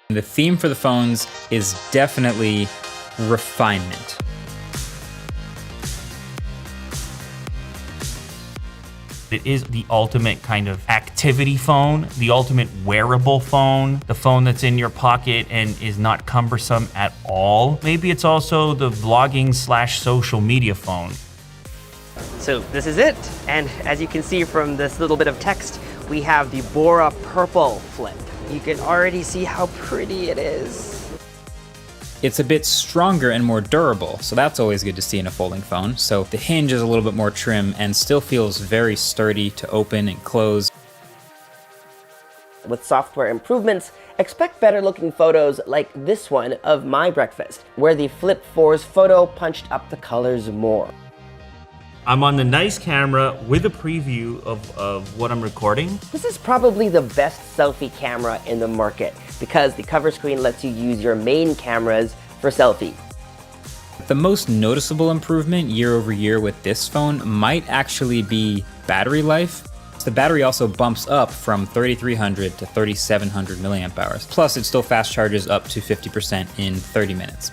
The theme for the phones is definitely refinement. It is the ultimate kind of activity phone, the ultimate wearable phone, the phone that's in your pocket and is not cumbersome at all. Maybe it's also the vlogging / social media phone. So this is it. And as you can see from this little bit of text, we have the Bora Purple Flip. You can already see how pretty it is. It's a bit stronger and more durable, so that's always good to see in a folding phone. So the hinge is a little bit more trim and still feels very sturdy to open and close. With software improvements, expect better looking photos like this one of my breakfast, where the Flip 4's photo punched up the colors more. I'm on the nice camera with a preview of what I'm recording. This is probably the best selfie camera in the market because the cover screen lets you use your main cameras for selfie. The most noticeable improvement year over year with this phone might actually be battery life. The battery also bumps up from 3,300 to 3,700 milliamp hours. Plus, it still fast charges up to 50% in 30 minutes.